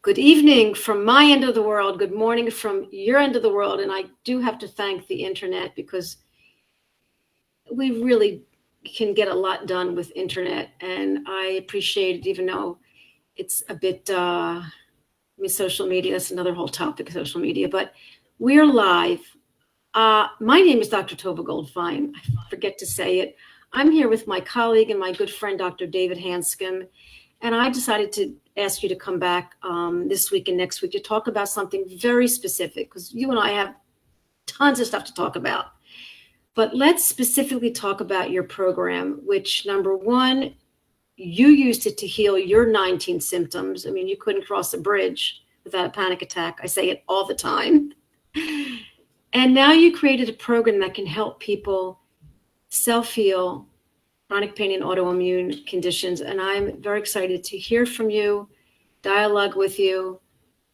Good evening from my end of the world. Good morning from your end of the world. And I do have to thank the internet because we really can get a lot done with internet. And I appreciate it, even though it's a bit, social media, that's another whole topic, social media, but we're live. My name is Dr. Tovah Goldfine. I forget to say it. I'm here with my colleague and my good friend, Dr. David Hanscom. And I decided to ask you to come back this week and next week to talk about something very specific, because you and I have tons of stuff to talk about. But let's specifically talk about your program, which, number one, you used it to heal your 19 symptoms. I mean, you couldn't cross a bridge without a panic attack. I say it all the time. And now you created a program that can help people self-heal chronic pain and autoimmune conditions. And I'm very excited to hear from you, dialogue with you.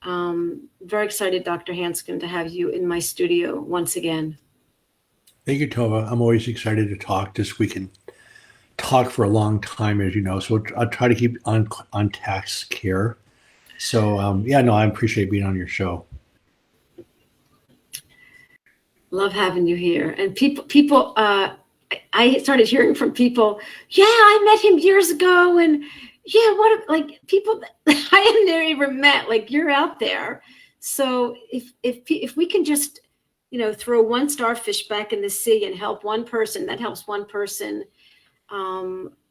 Very excited, Dr. Hanscom, to have you in my studio once again. Thank you, Tovah. I'm always excited to talk. We can talk for a long time, as you know, so I'll try to keep on task here. So I appreciate being on your show. Love having you here. And people, I started hearing from people, yeah, I met him years ago. And yeah, people that I have never even met, like, you're out there. So if we can just, throw one starfish back in the sea and help one person, that helps one person.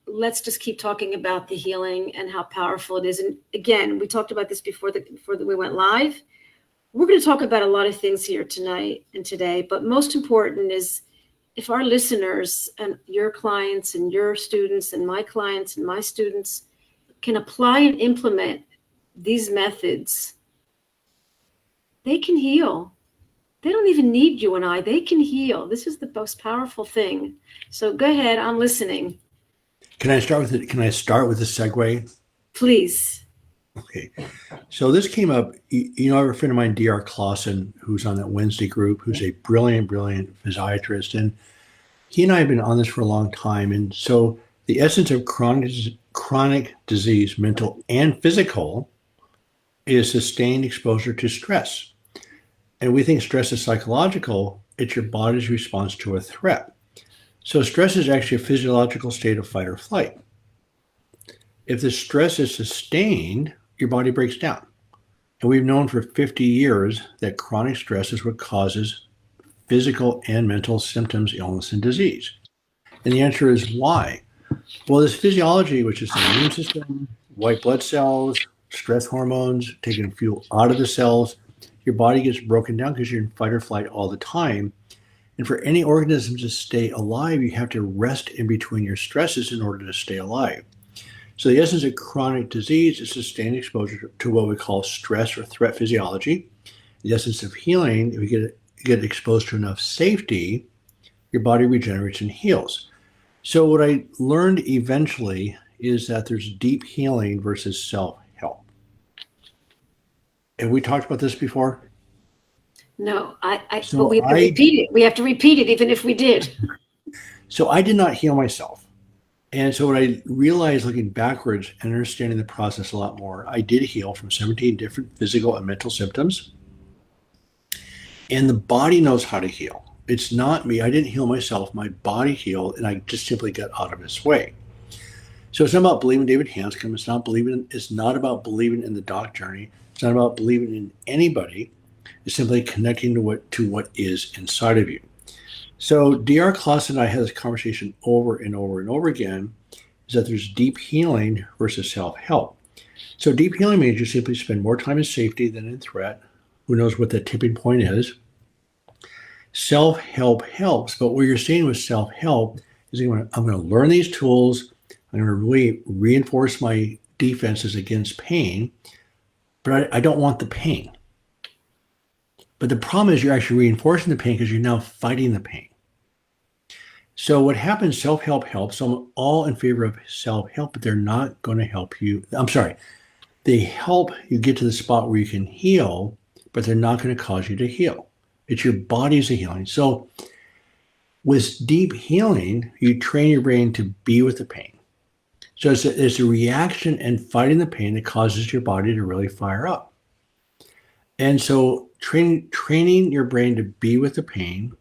Let's just keep talking about the healing and how powerful it is. And again, we talked about this before we went live. We're going to talk about a lot of things here tonight and today, but most important is if our listeners and your clients and your students and my clients and my students can apply and implement these methods, they can heal. They don't even need you and I. They can heal. This is the most powerful thing. So go ahead. I'm listening. Can I start with it? Can I start with a segue? Please. Okay. So this came up, I have a friend of mine, Dr. Clausen, who's on that Wednesday group, who's a brilliant physiatrist. And he and I have been on this for a long time. And so the essence of chronic disease, mental and physical, is sustained exposure to stress. And we think stress is psychological. It's your body's response to a threat. So stress is actually a physiological state of fight or flight. If the stress is sustained, your body breaks down. And we've known for 50 years that chronic stress is what causes physical and mental symptoms, illness, and disease. And the answer is why? Well, this physiology, which is the immune system, white blood cells, stress hormones, taking fuel out of the cells, your body gets broken down because you're in fight or flight all the time. And for any organism to stay alive, you have to rest in between your stresses in order to stay alive. So the essence of chronic disease is sustained exposure to what we call stress or threat physiology. The essence of healing, if you get exposed to enough safety, your body regenerates and heals. So what I learned eventually is that there's deep healing versus self-help. Have we talked about this before? No, but we have to repeat it. We have to repeat it even if we did. So I did not heal myself. And so what I realized looking backwards and understanding the process a lot more, I did heal from 17 different physical and mental symptoms. And the body knows how to heal. It's not me. I didn't heal myself. My body healed, and I just simply got out of its way. So it's not about believing David Hanscom. It's not about believing in the doc journey. It's not about believing in anybody. It's simply connecting to what is inside of you. So Dr. Clausen and I had this conversation over and over and over again, is that there's deep healing versus self-help. So deep healing means you simply spend more time in safety than in threat. Who knows what the tipping point is? Self-help helps, but what you're seeing with self-help is I'm going to learn these tools. I'm going to really reinforce my defenses against pain, but I don't want the pain. But the problem is you're actually reinforcing the pain because you're now fighting the pain. So what happens, self-help helps. So I'm all in favor of self-help, but they're not going to help you. They help you get to the spot where you can heal, but they're not going to cause you to heal. It's your body's healing. So with deep healing, you train your brain to be with the pain. So it's a reaction and fighting the pain that causes your body to really fire up. And so training your brain to be with the pain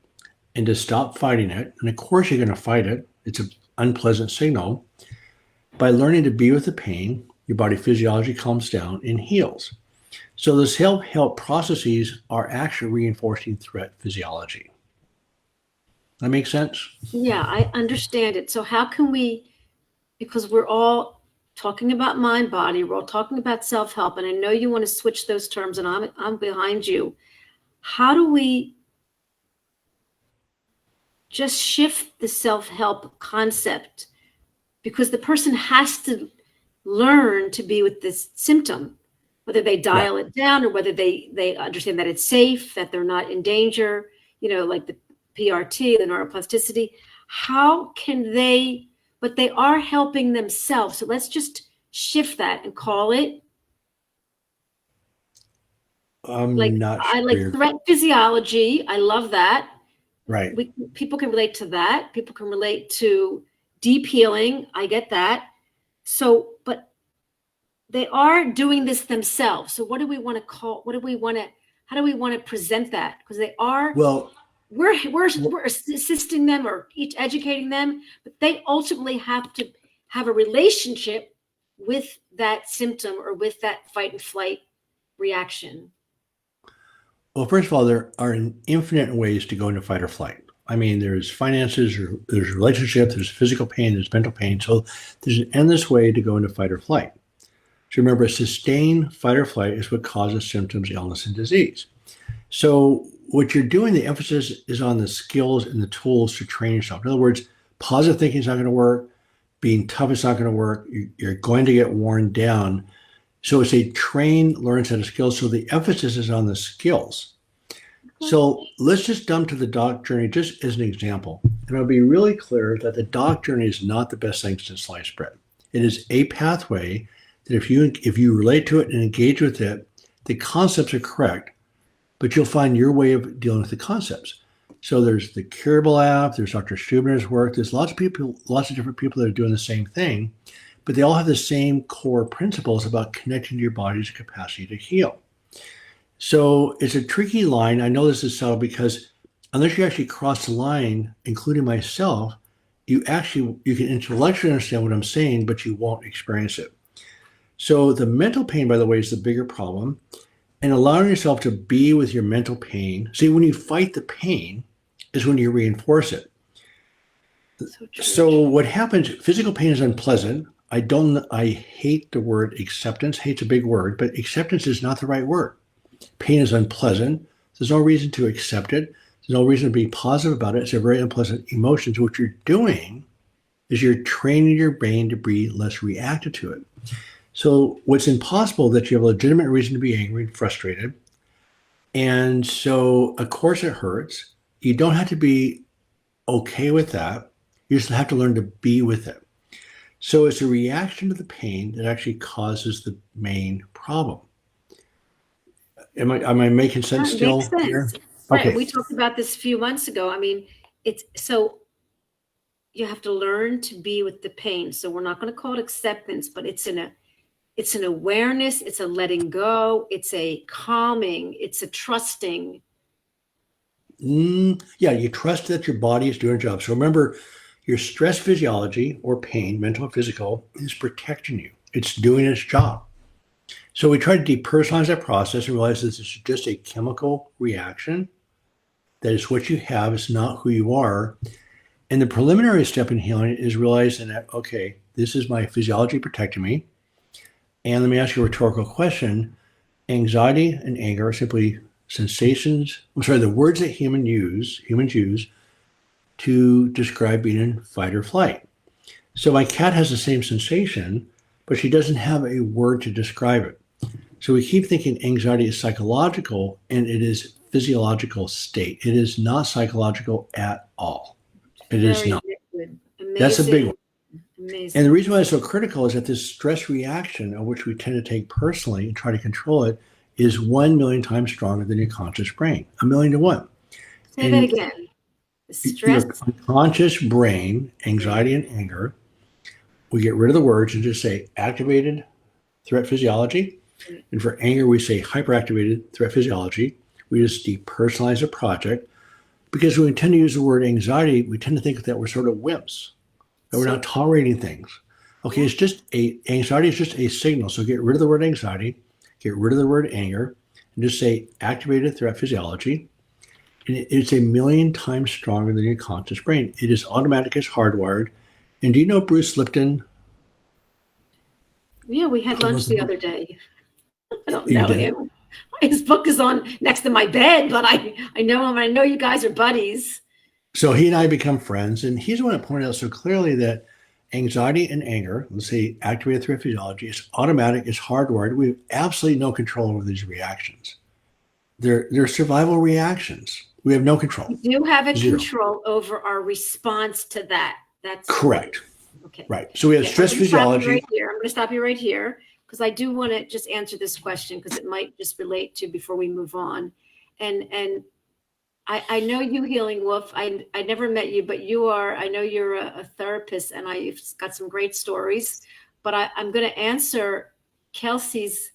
and to stop fighting it. And of course, you're going to fight it. It's an unpleasant signal. By learning to be with the pain, your body physiology calms down and heals. So the self-help processes are actually reinforcing threat physiology. That makes sense? Yeah, I understand it. So how can we, because we're all talking about mind body, we're all talking about self-help, and I know you want to switch those terms, and I'm behind you. How do we just shift the self-help concept? Because the person has to learn to be with this symptom, whether they Right. dial it down or whether they understand that it's safe, that they're not in danger, like the PRT, the neuroplasticity. How can they, but they are helping themselves. So let's just shift that and call it like, I'm not I sure like you're threat physiology. I love that. right. People can relate to that. People can relate to deep healing. I get that. So, but they are doing this themselves. So what do we want to call, how do we want to present that? Because they are, Well, we're assisting them or each educating them, but they ultimately have to have a relationship with that symptom or with that fight and flight reaction. well, first of all, there are infinite ways to go into fight or flight. I mean, there's finances, there's relationship, there's physical pain, there's mental pain. So there's an endless way to go into fight or flight. So remember, sustained fight or flight is what causes symptoms, illness, and disease. So what you're doing, the emphasis is on the skills and the tools to train yourself. In other words, positive thinking is not going to work. Being tough is not going to work. You're going to get worn down. So it's a train, learn set of skills. So the emphasis is on the skills. So let's just jump to the doc journey just as an example. And I'll be really clear that the doc journey is not the best thing since sliced bread. It is a pathway that if you relate to it and engage with it, the concepts are correct, but you'll find your way of dealing with the concepts. So there's the Curable app, there's Dr. Schubner's work, there's lots of people, lots of different people that are doing the same thing, but they all have the same core principles about connecting to your body's capacity to heal. So it's a tricky line. I know this is subtle because unless you actually cross the line, including myself, you can intellectually understand what I'm saying, but you won't experience it. So the mental pain, by the way, is the bigger problem. And allowing yourself to be with your mental pain. See, when you fight the pain is when you reinforce it. So what happens, physical pain is unpleasant. I hate the word acceptance. Hate's a big word, but acceptance is not the right word. Pain is unpleasant. There's no reason to accept it. There's no reason to be positive about it. It's a very unpleasant emotion. So what you're doing is you're training your brain to be less reactive to it. So what's impossible that you have a legitimate reason to be angry and frustrated. And so, of course, it hurts. You don't have to be okay with that. You just have to learn to be with it. So it's a reaction to the pain that actually causes the main problem. Am I making sense That makes still here? sense. Right. And Okay. we talked about this a few months ago. I mean, it's so you have to learn to be with the pain. So we're not going to call it acceptance, but it's an awareness, it's a letting go, it's a calming, it's a trusting. Yeah, you trust that your body is doing a job. So remember, your stress physiology or pain, mental or physical, is protecting you. It's doing its job. So we try to depersonalize that process and realize this is just a chemical reaction. That is what you have. It's not who you are. And the preliminary step in healing is realizing that, okay, this is my physiology protecting me. And let me ask you a rhetorical question. Anxiety and anger are simply the words that humans use to describe being in fight or flight. So my cat has the same sensation, but she doesn't have a word to describe it. So we keep thinking anxiety is psychological, and it is physiological state. It is not psychological at all. It is Very not. liquid. That's a big Amazing. one. And the Amazing. reason why it's so critical is that this stress reaction, of which we tend to take personally and try to control it, is 1 million times stronger than your conscious brain, a million to one. Say that And again. The stress. your unconscious brain, Right. anxiety and anger, we get rid of the words and just say activated threat physiology. Right. And for anger, we say hyperactivated threat physiology. We just depersonalize a project because when we tend to use the word anxiety, we tend to think that we're sort of wimps, that we're not tolerating things. Okay, anxiety is just a signal. So get rid of the word anxiety, get rid of the word anger, and just say activated threat physiology. And it's a million times stronger than your conscious brain. It is automatic, it's hardwired. And do you know Bruce Lipton? Yeah, we had lunch the other day. I don't You know did. him. His book is on next to my bed, but I know him. I know you guys are buddies. So he and I become friends, and he's the one that pointed out so clearly that anxiety and anger, let's say activated threat physiology, is automatic, it's hardwired. We have absolutely no control over these reactions. They're survival reactions. We have no control. We do have a Zero. control over our response to that. That's correct. Okay. Right. So we have stress physiology. I'm going to stop you right here because I do want to just answer this question because it might just relate to before we move on. And I know you, Healing Wolf. I never met you, but I know you're a therapist, and I've got some great stories. But I'm going to answer Kelsey's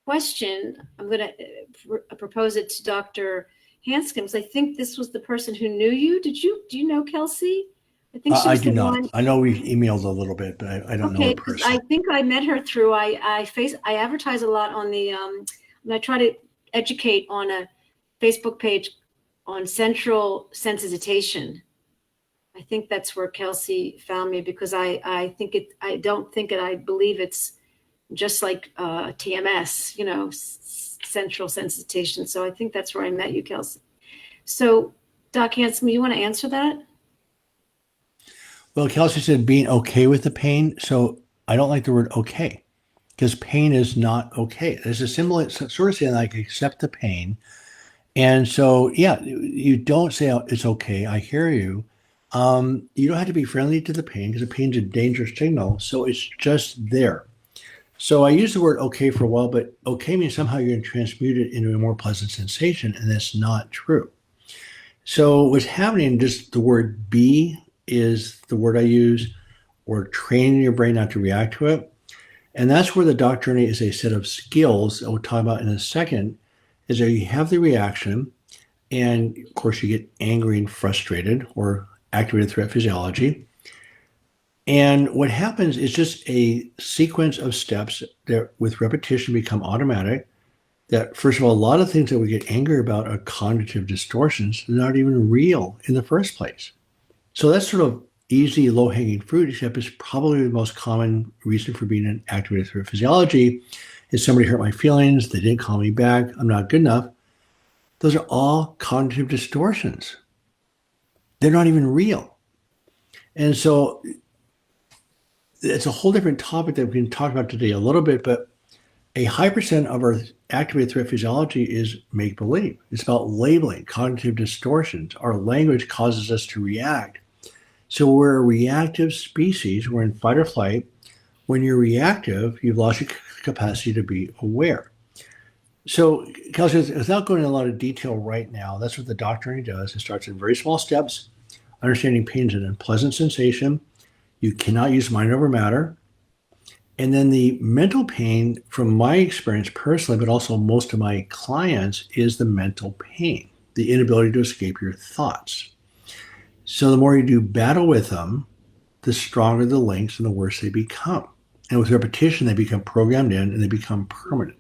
question. I'm going to propose it to Dr. Hanscom because I think this was the person who knew you. Do you know Kelsey? I think she was I do not. one. I know we've emailed a little bit, but I don't know her personally. I think I met her through I advertise a lot on the and I try to educate on a Facebook page on central sensitization. I think that's where Kelsey found me because I believe it's just like TMS, central sensitization. So I think that's where I met you, Kelsey. So Doc Hanscom, you want to answer that? Well, Kelsey said being okay with the pain. So I don't like the word okay because pain is not okay. There's a similar sort of saying like accept the pain. And so, yeah, you don't say it's okay. I hear you. You don't have to be friendly to the pain because the pain's a dangerous signal. So it's just there. So I used the word okay for a while, but okay means somehow you're going to transmute it into a more pleasant sensation, and that's not true. So what's happening, just the word be is the word I use, or training your brain not to react to it. And that's where the doc journey is a set of skills that we'll talk about in a second, is that you have the reaction, and of course you get angry and frustrated or activated threat physiology. And what happens is just a sequence of steps that with repetition become automatic. That first of all, a lot of things that we get angry about are cognitive distortions. They're not even real in the first place. So that's sort of easy, low-hanging fruit, except it's probably the most common reason for being an activated threat physiology is somebody hurt my feelings, they didn't call me back, I'm not good enough. Those are all cognitive distortions. They're not even real. And so it's a whole different topic that we can talk about today a little bit, but a high percent of our activated threat physiology is make-believe. It's about labeling, cognitive distortions. Our language causes us to react. So we're a reactive species. We're in fight or flight. When you're reactive, you've lost your capacity to be aware. So, Kelsey, without going into a lot of detail right now, that's what the doctor does. It starts in very small steps. Understanding pain is an unpleasant sensation. You cannot use mind over matter. And then the mental pain, from my experience personally, but also most of my clients, is the mental pain, the inability to escape your thoughts. So the more you do battle with them, the stronger the links and the worse they become. And with repetition, they become programmed in and they become permanent.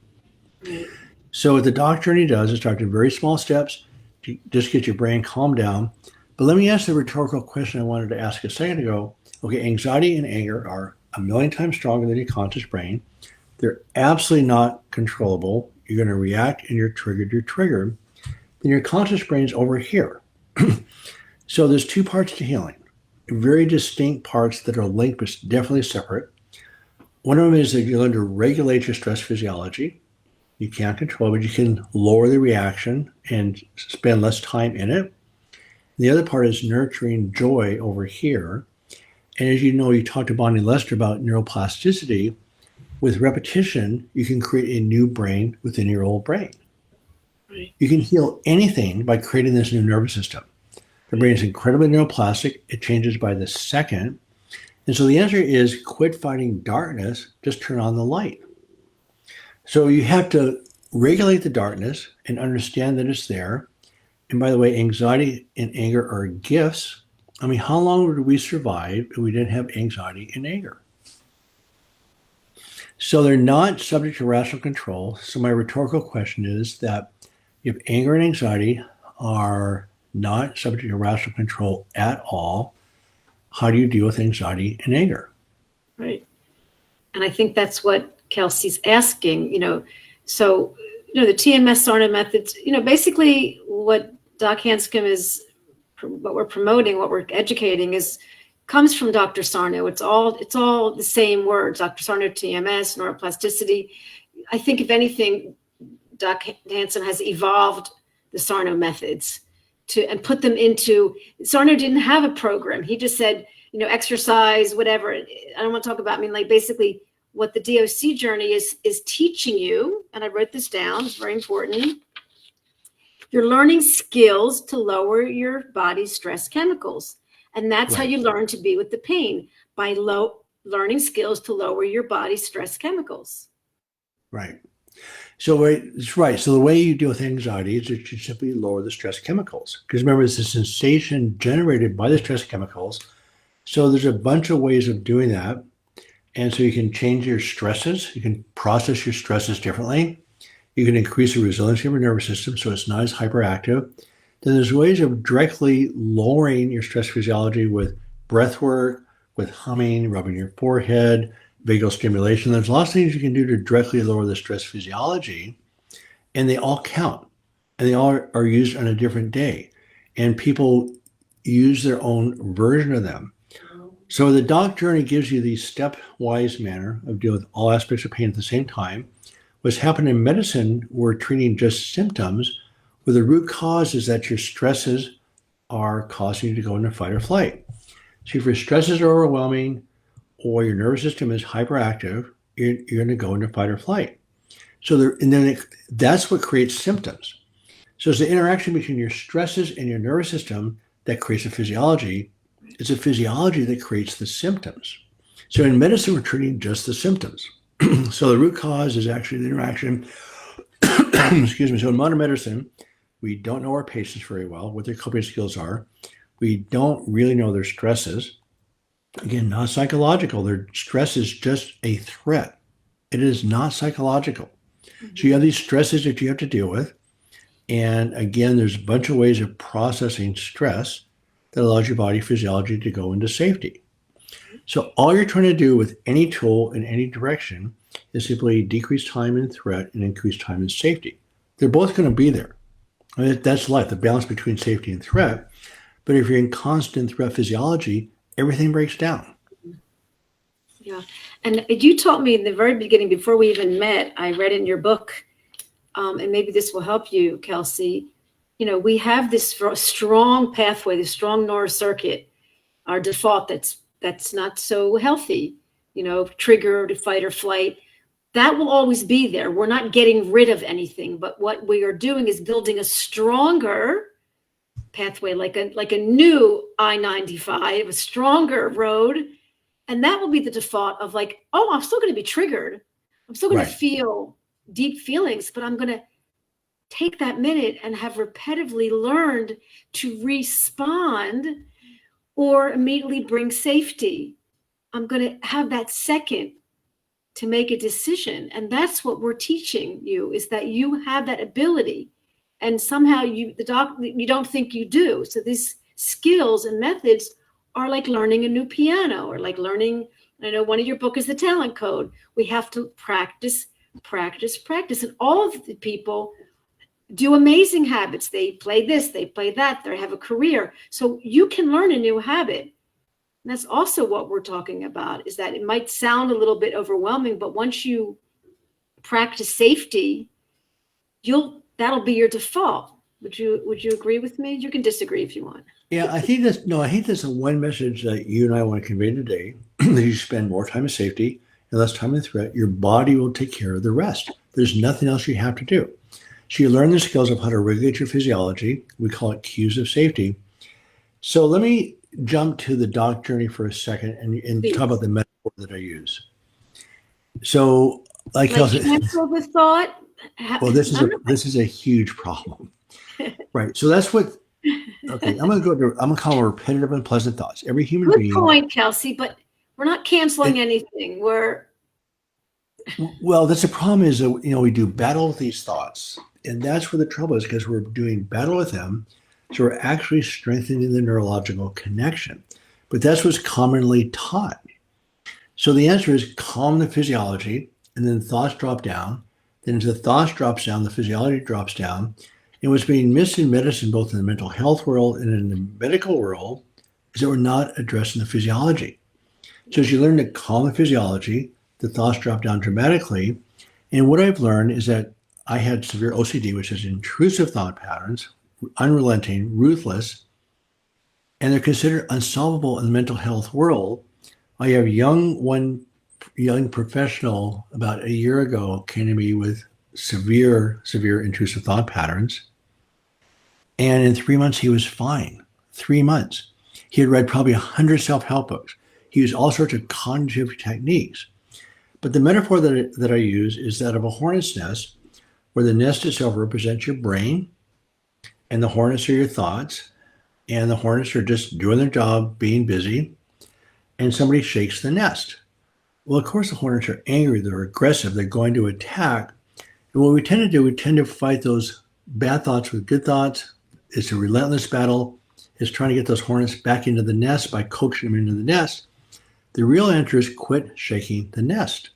Right. So what the doc journey does is start in very small steps to just get your brain calmed down. But let me ask the rhetorical question I wanted to ask a second ago. Okay, anxiety and anger are a million times stronger than your conscious brain. They're absolutely not controllable. You're going to react and you're triggered. Then your conscious brain's over here. So there's two parts to healing, very distinct parts that are linked but definitely separate. One of them is that you learn to regulate your stress physiology. You can't control it, but you can lower the reaction and spend less time in it. The other part is nurturing joy over here. And as you know, you talked to Bonnie Lester about neuroplasticity. With repetition, you can create a new brain within your old brain. Right. You can heal anything by creating this new nervous system. The brain is incredibly neuroplastic. It changes by the second. And so the answer is quit fighting darkness, just turn on the light. So you have to regulate the darkness and understand that it's there. And by the way, anxiety and anger are gifts. I mean, how long would we survive if we didn't have anxiety and anger? So they're not subject to rational control. So my rhetorical question is that if anger and anxiety are not subject to rational control at all, how do you deal with anxiety and anger? Right. And I think that's what Kelsey's asking, so, the TMS SARNA methods, basically what Doc Hanscom is, what we're promoting, what we're educating comes from Dr. Sarno. It's all the same words, Dr. Sarno, TMS, neuroplasticity. I think if anything, Doc Hansen has evolved the Sarno methods and put them into, Sarno didn't have a program. He just said, exercise, whatever. I don't want to talk about, basically what the DOC journey is teaching you, and I wrote this down, it's very important. You're learning skills to lower your body's stress chemicals. And that's how you learn to be with the pain, by learning skills to lower your body's stress chemicals. Right. So it's right. So the way you deal with anxiety is that you simply lower the stress chemicals. Because remember, it's a sensation generated by the stress chemicals. So there's a bunch of ways of doing that. And so you can change your stresses. You can process your stresses differently. You can increase the resiliency of your nervous system so it's not as hyperactive. Then there's ways of directly lowering your stress physiology with breath work, with humming, rubbing your forehead, vagal stimulation. There's lots of things you can do to directly lower the stress physiology, and they all count, and they all are used on a different day. And people use their own version of them. So the doc journey gives you the stepwise manner of dealing with all aspects of pain at the same time. What's happened in medicine, we're treating just symptoms, where the root cause is that your stresses are causing you to go into fight or flight. So if your stresses are overwhelming or your nervous system is hyperactive, you're going to go into fight or flight. So that's what creates symptoms. So it's the interaction between your stresses and your nervous system that creates a physiology. It's a physiology that creates the symptoms. So in medicine, we're treating just the symptoms. So the root cause is actually the interaction. Excuse me. So in modern medicine, we don't know our patients very well, what their coping skills are. We don't really know their stresses. Again, not psychological. Their stress is just a threat. It is not psychological. Mm-hmm. So you have these stresses that you have to deal with. And again, there's a bunch of ways of processing stress that allows your body physiology to go into safety. So all you're trying to do with any tool in any direction is simply decrease time in threat and increase time in safety. They're both going to be there. I mean, that's life, the balance between safety and threat. But if you're in constant threat physiology, everything breaks down. Yeah. And you taught me in the very beginning, before we even met, I read in your book, and maybe this will help you, Kelsey. We have this strong pathway, this strong neurocircuit, our default that's not so healthy, trigger to fight or flight. That will always be there. We're not getting rid of anything, but what we are doing is building a stronger pathway, like a new I-95, a stronger road. And that will be the default of I'm still going to be triggered. I'm still going to feel deep feelings, but I'm going to take that minute and have repetitively learned to respond or immediately bring safety. I'm going to have that second to make a decision. And that's what we're teaching you, is that you have that ability. And somehow you don't think you do. So these skills and methods are like learning a new piano, or like learning, I know one of your book is the talent code. We have to practice. And all of the people do amazing habits. They play this, they play that, they have a career. So you can learn a new habit. And that's also what we're talking about, is that it might sound a little bit overwhelming, but once you practice safety, that'll be your default. Would you agree with me? You can disagree if you want. Yeah, I think that's the one message that you and I want to convey today, that you spend more time in safety and less time in threat. Your body will take care of the rest. There's nothing else you have to do. So you learn the skills of how to regulate your physiology. We call it cues of safety. So let me jump to the doc journey for a second and talk about the metaphor that I use. So Like cancel the thought. well, this is a huge problem, right? So that's what. Okay, I'm gonna call them repetitive unpleasant thoughts. Every human Good being. point, Kelsey. But we're not canceling anything. Well, that's the problem is that, we do battle with these thoughts. And that's where the trouble is because we're doing battle with them. So we're actually strengthening the neurological connection. But that's what's commonly taught. So the answer is calm the physiology, and then thoughts drop down. Then as the thoughts drops down, the physiology drops down. And what's being missed in medicine, both in the mental health world and in the medical world, is that we're not addressing the physiology. So as you learn to calm the physiology, the thoughts drop down dramatically. And what I've learned is that I had severe OCD, which is intrusive thought patterns, unrelenting, ruthless, and they're considered unsolvable in the mental health world. I have one young professional about a year ago came to me with severe intrusive thought patterns. And in 3 months, he was fine. 3 months. He had read probably 100 self-help books. He used all sorts of cognitive techniques. But the metaphor that I use is that of a hornet's nest, where the nest itself represents your brain, and the hornets are your thoughts, and the hornets are just doing their job, being busy, and somebody shakes the nest. Well, of course, the hornets are angry, they're aggressive, they're going to attack. And what we tend to do, we tend to fight those bad thoughts with good thoughts. It's a relentless battle. It's trying to get those hornets back into the nest by coaxing them into the nest. The real answer is quit shaking the nest.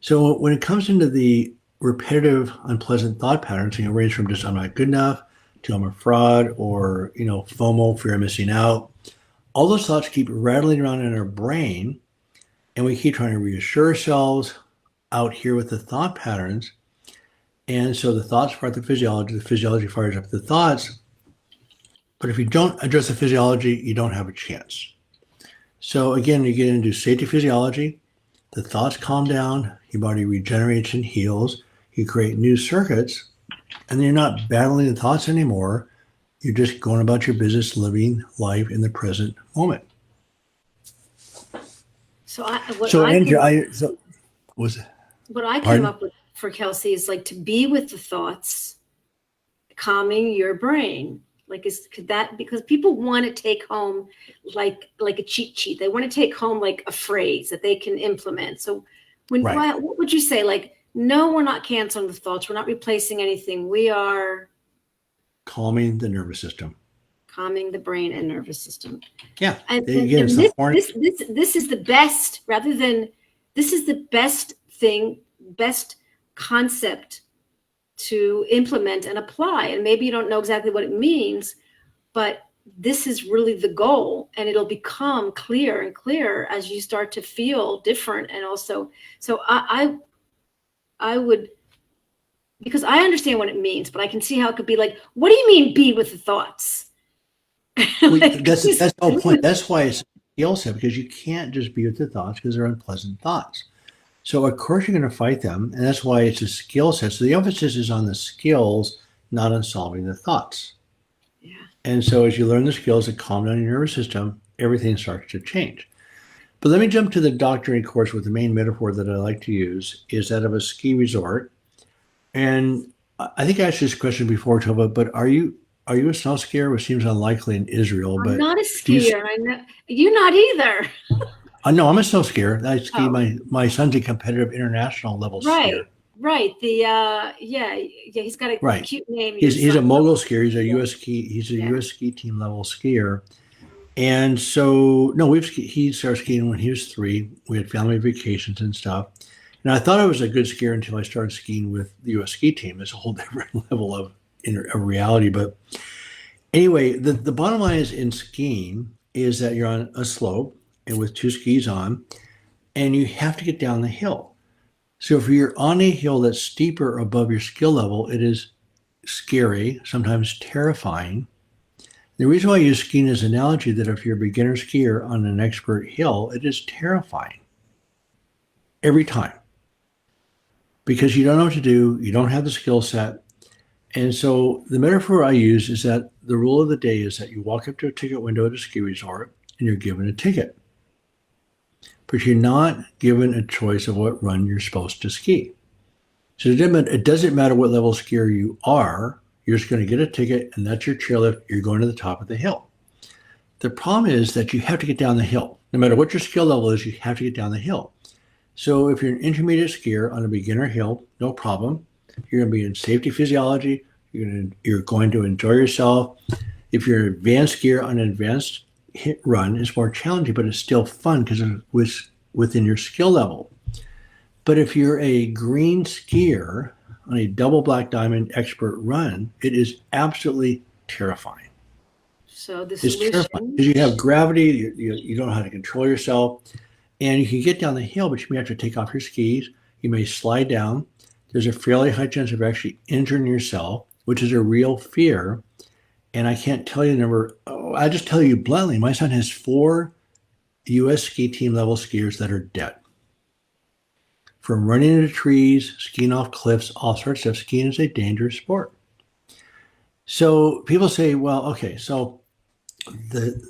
So when it comes into the repetitive, unpleasant thought patterns, range from just I'm not good enough to I'm a fraud or, FOMO, fear of missing out, all those thoughts keep rattling around in our brain, and we keep trying to reassure ourselves out here with the thought patterns. And so the thoughts fire the physiology fires up the thoughts. But if you don't address the physiology, you don't have a chance. So again, you get into safety physiology, the thoughts calm down, your body regenerates and heals, you create new circuits, and then you're not battling the thoughts anymore. You're just going about your business, living life in the present moment. What I came Pardon? up with for Kelsey is like to be with the thoughts, calming your brain. Because people want to take home like a cheat sheet. They want to take home like a phrase that they can implement. So what would you say? Like, no, we're not canceling the thoughts. We're not replacing anything. We are calming the nervous system. Calming the brain and nervous system. Yeah. And this is the best, this is the best thing, best concept to implement and apply. And maybe you don't know exactly what it means, but this is really the goal, and it'll become clearer and clearer as you start to feel different. And also, so I would, because I understand what it means, but I can see how it could be like, what do you mean be with the thoughts? That's the whole point. That's why it's a skill set, because you can't just be with the thoughts because they're unpleasant thoughts. So of course you're going to fight them, and that's why it's a skill set. So the emphasis is on the skills, not on solving the thoughts. Yeah. And so as you learn the skills that calm down your nervous system, everything starts to change. But let me jump to the doctoring course with the main metaphor that I like to use is that of a ski resort. And I think I asked this question before, Tovah, but are you a snow skier, which seems unlikely in Israel? I'm not a skier. I know you're not either. No, I'm a snow skier. I ski. My son's a competitive international level skier. Right. He's got a cute name. He's a mogul skier. He's a US ski team level skier. And so he started skiing when he was 3. We had family vacations and stuff. And I thought I was a good skier until I started skiing with the US ski team. It's a whole different level of reality. But anyway, the bottom line is in skiing is that you're on a slope and with 2 skis on, and you have to get down the hill. So if you're on a hill that's steeper above your skill level, it is scary, sometimes terrifying. The reason why I use skiing as an analogy that if you're a beginner skier on an expert hill, it is terrifying every time because you don't know what to do. You don't have the skill set. And so the metaphor I use is that the rule of the day is that you walk up to a ticket window at a ski resort and you're given a ticket. but you're not given a choice of what run you're supposed to ski. So it doesn't matter what level skier you are, you're just going to get a ticket and that's your chairlift. You're going to the top of the hill. The problem is that you have to get down the hill. No matter what your skill level is, you have to get down the hill. So if you're an intermediate skier on a beginner hill, no problem. You're going to be in safety physiology. You're going to enjoy yourself. If you're an advanced skier on an advanced hit run, it's more challenging, but it's still fun because it was within your skill level. But if you're a green skier on a double black diamond expert run, it is absolutely terrifying. So the It's terrifying solution, because you have gravity, you don't know how to control yourself, and you can get down the hill, but you may have to take off your skis. You may slide down. There's a fairly high chance of actually injuring yourself, which is a real fear. And I can't tell you the number. I'll just tell you bluntly, my son has 4 U.S. ski team level skiers that are dead. From running into trees, skiing off cliffs, all sorts of stuff. Skiing is a dangerous sport. So people say, well, okay, so the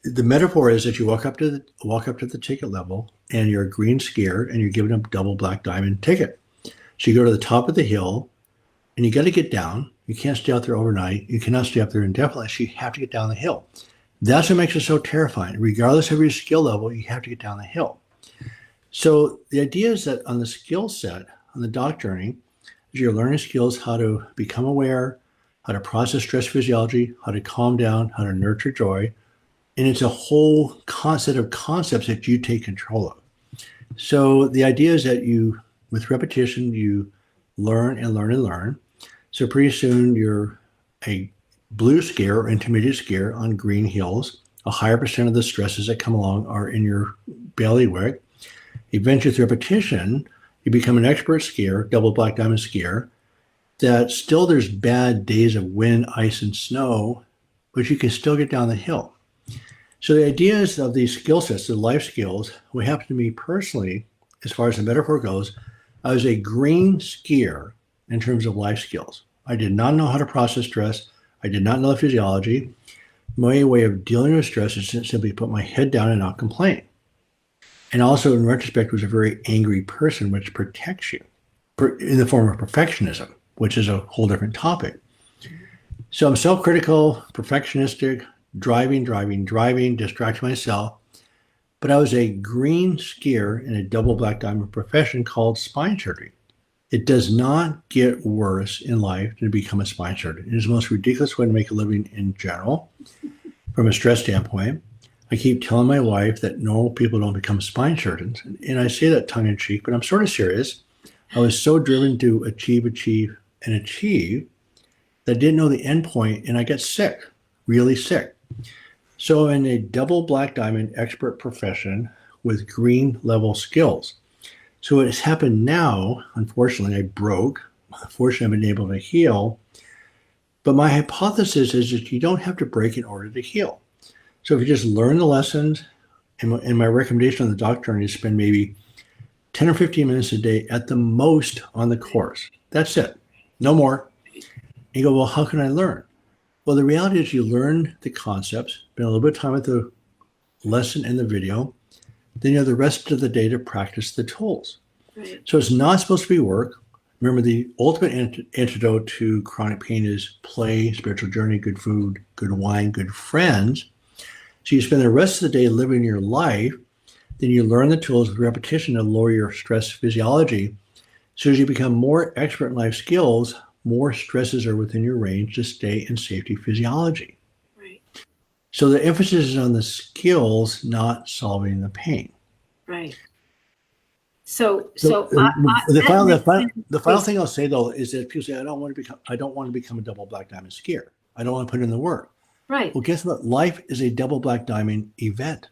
metaphor is that you walk up to the ticket level and you're a green skier and you're given a double black diamond ticket. So you go to the top of the hill and you got to get down. You can't stay out there overnight. You cannot stay up there indefinitely. So you have to get down the hill. That's what makes it so terrifying. Regardless of your skill level, you have to get down the hill. So the idea is that on the skill set, on the doc journey, is you're learning skills, how to become aware, how to process stress physiology, how to calm down, how to nurture joy. And it's a whole concept of concepts that you take control of. So the idea is that with repetition, you learn and learn and learn. So pretty soon you're a blue skier or intermediate skier on green hills. A higher percent of the stresses that come along are in your bailiwick. Eventually, with repetition, you become an expert skier, double black diamond skier, that still there's bad days of wind, ice, and snow, but you can still get down the hill. So the idea is of these skill sets, the life skills, what happened to me personally, as far as the metaphor goes, I was a green skier in terms of life skills. I did not know how to process stress. I did not know the physiology. My way of dealing with stress is to simply put my head down and not complain. And also, in retrospect, was a very angry person, which protects you in the form of perfectionism, which is a whole different topic. So I'm self-critical, perfectionistic, driving, distracting myself. But I was a green skier in a double black diamond profession called spine surgery. It does not get worse in life than to become a spine surgeon. It is the most ridiculous way to make a living in general, from a stress standpoint. I keep telling my wife that normal people don't become spine surgeons. And I say that tongue in cheek, but I'm sort of serious. I was so driven to achieve that I didn't know the end point, and I got sick, really sick. So in a double black diamond expert profession with green level skills. So what has happened now, unfortunately, I broke. Fortunately, I've been able to heal. But my hypothesis is that you don't have to break in order to heal. So if you just learn the lessons, and my recommendation on the doc journey is spend maybe 10 or 15 minutes a day at the most on the course. That's it. No more. And you go, well, how can I learn? Well, the reality is you learn the concepts, spend a little bit of time with the lesson and the video, then you have the rest of the day to practice the tools. right? So it's not supposed to be work. Remember, the ultimate antidote to chronic pain is play, spiritual journey, good food, good wine, good friends. So you spend the rest of the day living your life, then you learn the tools with repetition to lower your stress physiology. So as you become more expert in life skills, more stresses are within your range to stay in safety physiology. Right. So the emphasis is on the skills, not solving the pain. Right. So The final thing I'll say though is that people say I don't want to become a double black diamond skier. I don't want to put in the work. right. Well, guess what? Life is a double black diamond event.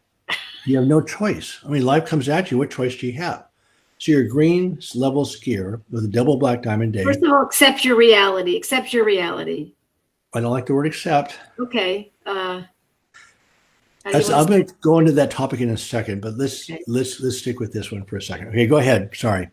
You have no choice. I mean, life comes at you. What choice do you have? So you're a green level skier with a double black diamond day. First of all, accept your reality. Accept your reality. I don't like the word accept. Okay. I'm going to go into that topic in a second, but let's stick with this one for a second. Okay, go ahead. Sorry.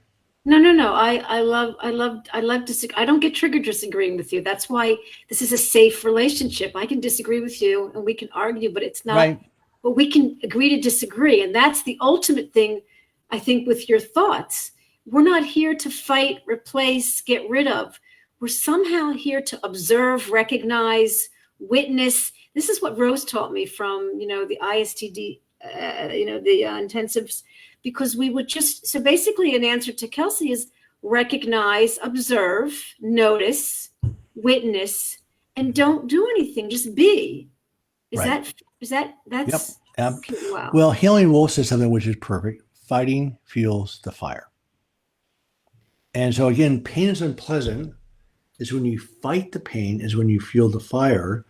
No. I love disagree. I don't get triggered disagreeing with you. That's why this is a safe relationship. I can disagree with you and we can argue, but it's not Right. but we can agree to disagree. And that's the ultimate thing, I think, with your thoughts. We're not here to fight, replace, get rid of. We're somehow here to observe, recognize, witness. This is what Rose taught me from, the ISTD, the intensives, because we would so basically an answer to Kelsey is recognize, observe, notice, witness, and don't do anything, just be. That's Yep. Wow. Well, Healing Wolf says something which is perfect. Fighting fuels the fire. And so again, pain is unpleasant. Is when you fight the pain is when you fuel the fire.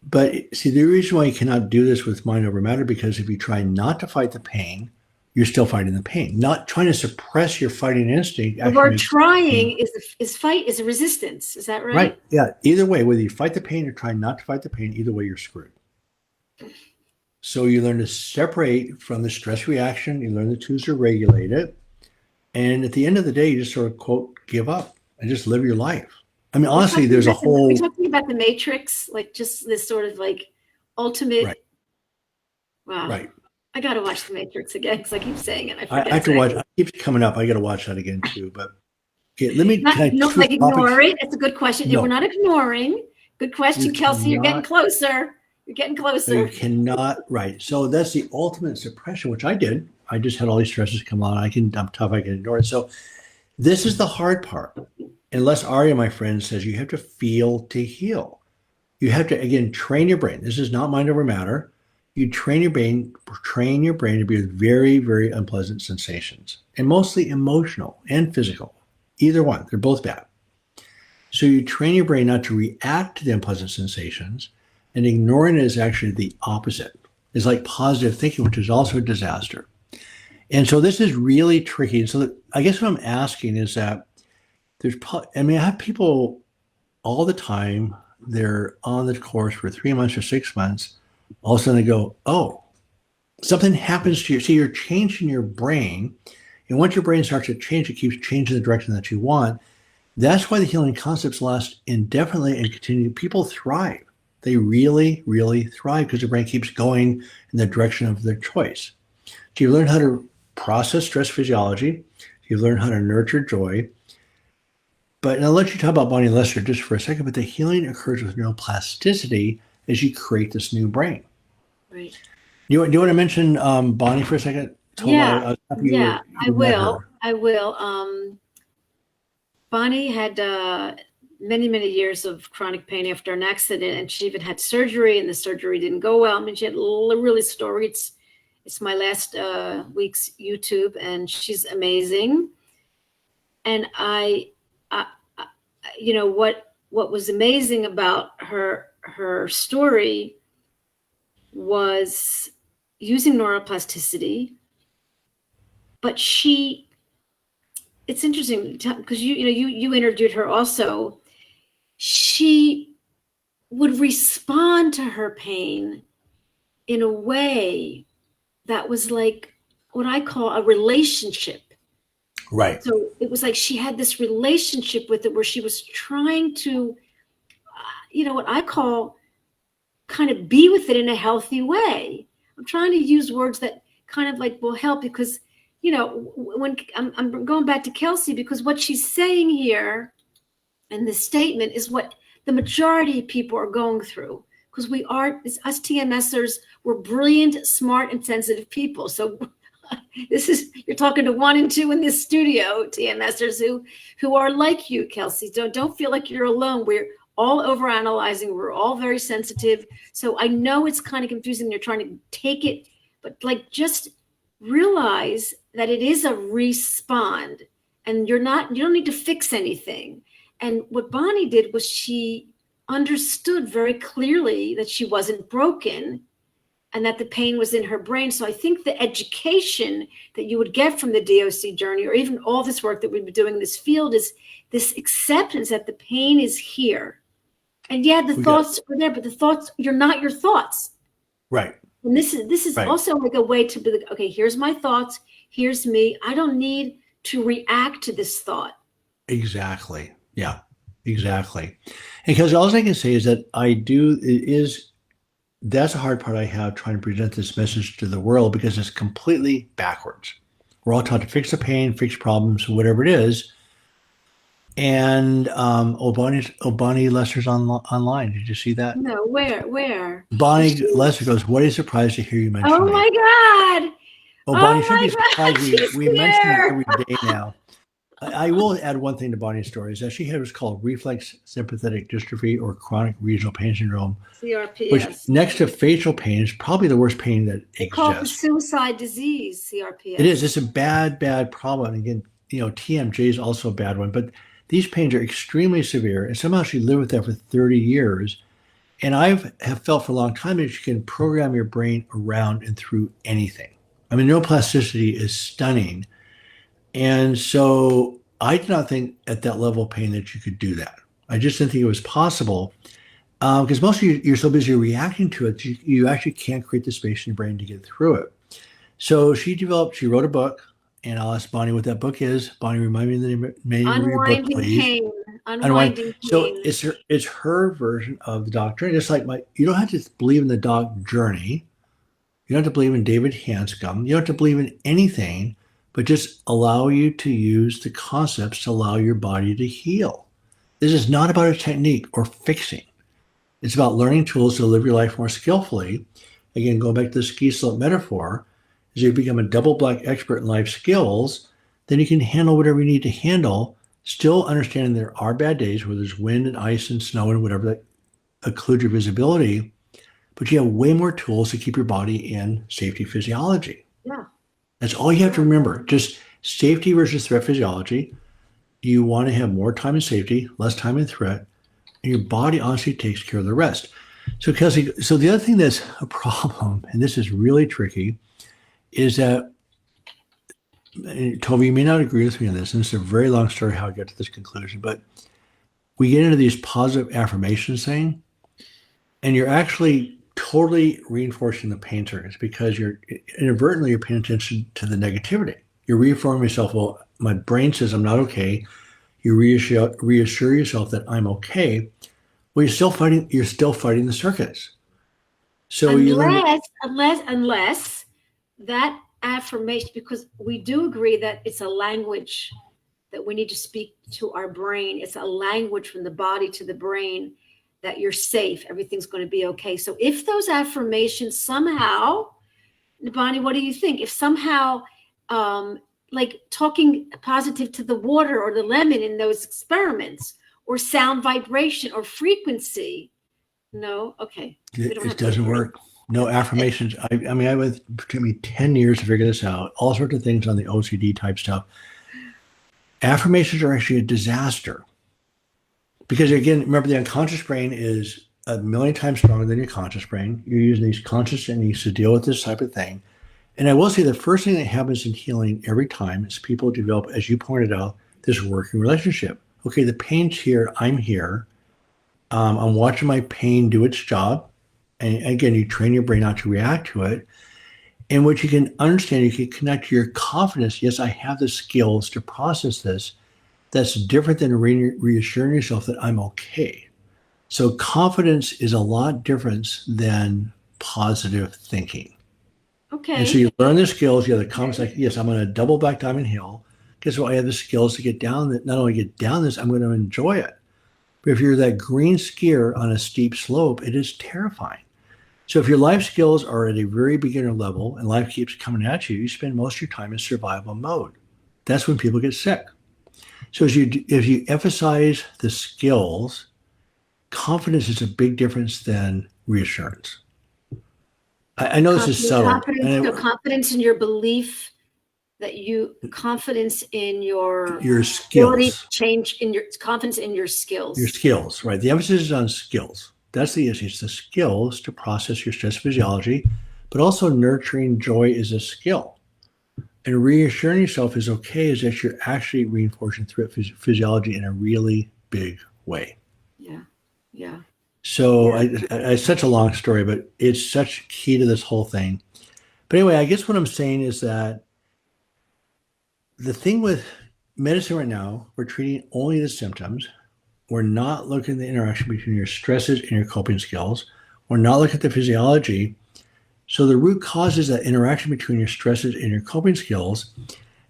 But see, the reason why you cannot do this with mind over matter, because if you try not to fight the pain, you're still fighting the pain. Not trying to suppress your fighting instinct. The word trying is fight, is a resistance. Is that right? Right. Yeah. Either way, whether you fight the pain or try not to fight the pain, either way, you're screwed. So you learn to separate from the stress reaction. You learn the tools to regulate it. And at the end of the day, you just sort of, quote, give up and just live your life. I mean, honestly, there's a whole... We're talking about the Matrix, like just this sort of like ultimate... Right. Wow. Right. I got to watch the Matrix again because I keep saying it. I have to watch... It keeps coming up. I got to watch that again too. But okay, let me... Don't like ignore it. It's a good question. No. We're not ignoring. Good question, Kelsey. You're getting closer. You're getting closer. You cannot... Right. So that's the ultimate suppression, which I did. I just had all these stresses come on. I'm tough. I can ignore it. So this is the hard part. Unless Arya, my friend, says you have to feel to heal. You have to, again, train your brain. This is not mind over matter. You train your brain to be with very, very unpleasant sensations, and mostly emotional and physical. Either one, they're both bad. So you train your brain not to react to the unpleasant sensations, and ignoring it is actually the opposite. It's like positive thinking, which is also a disaster. And so this is really tricky. And so I guess what I'm asking is that I have people all the time, they're on the course for 3 months or 6 months. All of a sudden they go, oh, something happens to you. See, you're changing your brain. And once your brain starts to change, it keeps changing the direction that you want. That's why the healing concepts last indefinitely and continue. People thrive. They really, really thrive because the brain keeps going in the direction of their choice. So you learn how to process stress physiology. You learn how to nurture joy. But I'll let you talk about Bonnie Lester just for a second, but the healing occurs with neuroplasticity as you create this new brain. Right. Do you want to mention Bonnie for a second? I will. Bonnie had many, many years of chronic pain after an accident, and she even had surgery, and the surgery didn't go well. I mean, she had really story. It's my last week's YouTube, and she's amazing. And what was amazing about her story was using neuroplasticity, but it's interesting because you interviewed her also. She would respond to her pain in a way that was like what I call a relationship. Right. So it was like she had this relationship with it where she was trying to, what I call kind of be with it in a healthy way. I'm trying to use words that kind of like will help because, when I'm going back to Kelsey, because what she's saying here in this statement is what the majority of people are going through. Because us TMSers, we're brilliant, smart, and sensitive people. So you're talking to 1 and 2 in this studio, TMSers who are like you, Kelsey. Don't feel like you're alone. We're all overanalyzing. We're all very sensitive. So I know it's kind of confusing. You're trying to take it, but just realize that it is a respond, and you don't need to fix anything. And what Bonnie did was she understood very clearly that she wasn't broken and that the pain was in her brain. So I think the education that you would get from the DOC journey, or even all this work that we've been doing in this field, is this acceptance that the pain is here. And thoughts are there, but the thoughts, you're not your thoughts. Right. And this is right. Also like a way to be like, okay, here's my thoughts. Here's me. I don't need to react to this thought. Exactly. Yeah, exactly. Because all I can say is that that's the hard part I have trying to present this message to the world because it's completely backwards. We're all taught to fix the pain, fix problems, whatever it is. And Bonnie Lester's online. Did you see that? No, where? Bonnie Lester goes, "What a surprise to hear you mention Oh me." my God. Oh, Bonnie Oh should be my surprised. God. She's We mention her here. every day now. I will add one thing to Bonnie's story is that she had what's called reflex sympathetic dystrophy or chronic regional pain syndrome, which CRPS. next to facial pain is probably the worst pain that They call it the exists. suicide disease, CRPS. It is. It's a bad, bad problem. And again, TMJ is also a bad one, but these pains are extremely severe. And somehow she lived with that for 30 years. And have felt for a long time that you can program your brain around and through anything. I mean, neuroplasticity is stunning. And so I did not think at that level of pain that you could do that. I just didn't think it was possible because most of you, you're so busy reacting to it, you actually can't create the space in your brain to get through it. So she wrote a book, and I'll ask Bonnie what that book is. Bonnie, remind me the name of your book, Unwinding please. pain. Unwind. Unwinding So pain. it's her version of the doc journey. Just like you don't have to believe in the doc journey. You don't have to believe in David Hanscom. You don't have to believe in anything, but just allow you to use the concepts to allow your body to heal. This is not about a technique or fixing. It's about learning tools to live your life more skillfully. Again, going back to the ski slope metaphor, as you become a double black expert in life skills, then you can handle whatever you need to handle, still understanding there are bad days where there's wind and ice and snow and whatever that occlude your visibility, but you have way more tools to keep your body in safety physiology. Yeah. That's all you have to remember. Just safety versus threat physiology. You want to have more time in safety, less time in threat, and your body honestly takes care of the rest. So, Kelsey, so the other thing that's a problem, and this is really tricky, is that, Tovah, you may not agree with me on this, and it's a very long story how I got to this conclusion, but we get into these positive affirmations thing, and you're actually totally reinforcing the pain circuits because you're inadvertently you're paying attention to the negativity. You're reaffirming yourself, well, my brain says I'm not okay. You reassure yourself that I'm okay. Well, you're still fighting the circuits. So you learn Unless that affirmation, because we do agree that it's a language that we need to speak to our brain. It's a language from the body to the brain that you're safe, everything's going to be okay. So if those affirmations somehow, Bonnie, what do you think? If somehow, like talking positive to the water or the lemon in those experiments, or sound vibration or frequency, no, okay. it doesn't work. No affirmations. I mean, it took me 10 years to figure this out. All sorts of things on the OCD type stuff. Affirmations are actually a disaster. Because again, remember the unconscious brain is a million times stronger than your conscious brain. You're using these conscious techniques to deal with this type of thing. And I will say the first thing that happens in healing every time is people develop, as you pointed out, this working relationship. Okay, the pain's here. I'm here. I'm watching my pain do its job. And again, you train your brain not to react to it. And what you can understand, you can connect to your confidence. Yes, I have the skills to process this. That's different than reassuring yourself that I'm okay. So confidence is a lot different than positive thinking. Okay. And so you learn the skills. You have the confidence, like, yes, I'm on a double black diamond hill. Guess what? I have the skills to get down that. Not only get down this, I'm going to enjoy it. But if you're that green skier on a steep slope, it is terrifying. So if your life skills are at a very beginner level and life keeps coming at you, you spend most of your time in survival mode. That's when people get sick. So if you emphasize the skills, confidence is a big difference than reassurance. I know this is subtle. Confidence in your belief confidence in your skills, change in your confidence in your skills. Your skills, right? The emphasis is on skills. That's the issue. It's the skills to process your stress physiology, but also nurturing joy is a skill. And reassuring yourself is okay, is that you're actually reinforcing threat physiology in a really big way. Yeah. So it's such a long story, but it's such key to this whole thing. But anyway, I guess what I'm saying is that the thing with medicine right now, we're treating only the symptoms. We're not looking at the interaction between your stresses and your coping skills. or not look at the physiology. So the root cause is that interaction between your stresses and your coping skills.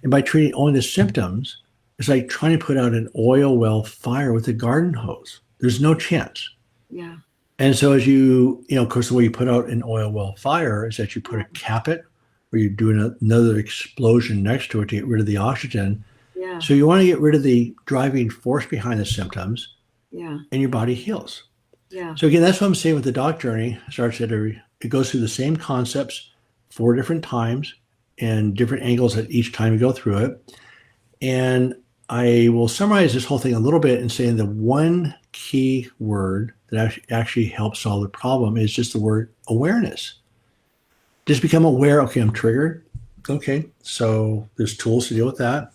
And by treating only the symptoms, it's like trying to put out an oil well fire with a garden hose. There's no chance. Yeah. And so as you of course, the way you put out an oil well fire is that you put a cap it, or you do another explosion next to it to get rid of the oxygen. Yeah. So you want to get rid of the driving force behind the symptoms, Yeah. and your body heals. Yeah. So again, that's what I'm saying with the doc journey. It goes through the same concepts 4 different times and different angles at each time you go through it. And I will summarize this whole thing a little bit and saying the one key word that actually helps solve the problem is just the word awareness. Just become aware. Okay, I'm triggered. Okay, so there's tools to deal with that.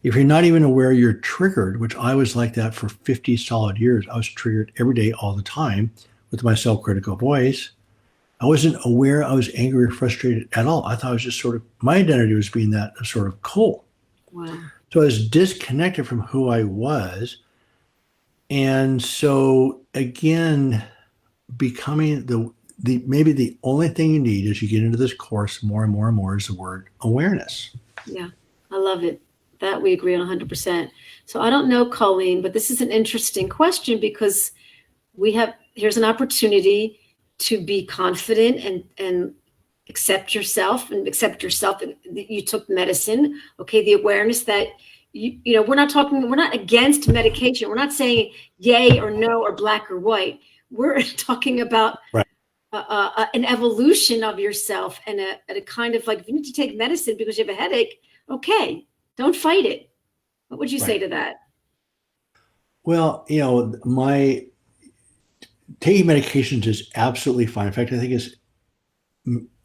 If you're not even aware you're triggered, which I was like that for 50 solid years, I was triggered every day, all the time with my self-critical voice. I wasn't aware I was angry or frustrated at all. I thought I was just sort of, my identity was being that sort of cool. Wow. So I was disconnected from who I was. And so again, becoming maybe the only thing you need as you get into this course more and more and more is the word awareness. Yeah, I love it. That we agree on 100%. So I don't know, Colleen, but this is an interesting question because here's an opportunity to be confident and accept yourself that you took medicine. Okay, the awareness that we're not against medication. We're not saying yay or no or black or white. We're talking about right. An evolution of yourself and a kind of like, if you need to take medicine because you have a headache, okay, don't fight it. What would you say to that? Well, my taking medications is absolutely fine. In fact, I think it's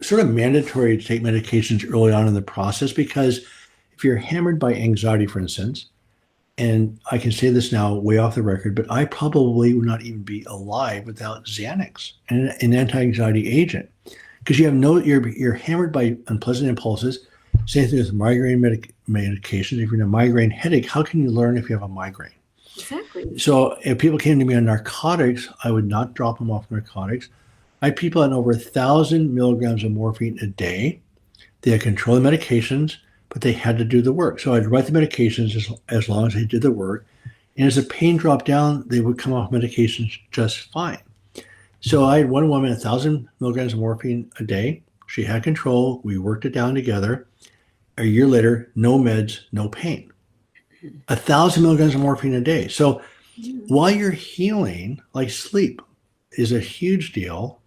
sort of mandatory to take medications early on in the process, because if you're hammered by anxiety, for instance, and I can say this now way off the record, but I probably would not even be alive without Xanax, an anti-anxiety agent, because you're hammered by unpleasant impulses. Same thing with migraine medications. If you're in a migraine headache, how can you learn if you have a migraine? Exactly. So if people came to me on narcotics, I would not drop them off narcotics. I had people on over 1,000 milligrams of morphine a day. They had control of medications, but they had to do the work. So I'd write the medications as long as they did the work. And as the pain dropped down, they would come off medications just fine. So I had one woman, 1,000 milligrams of morphine a day. She had control. We worked it down together. A year later, no meds, no pain. 1,000 milligrams of morphine a day. So while you're healing, like sleep is a huge deal.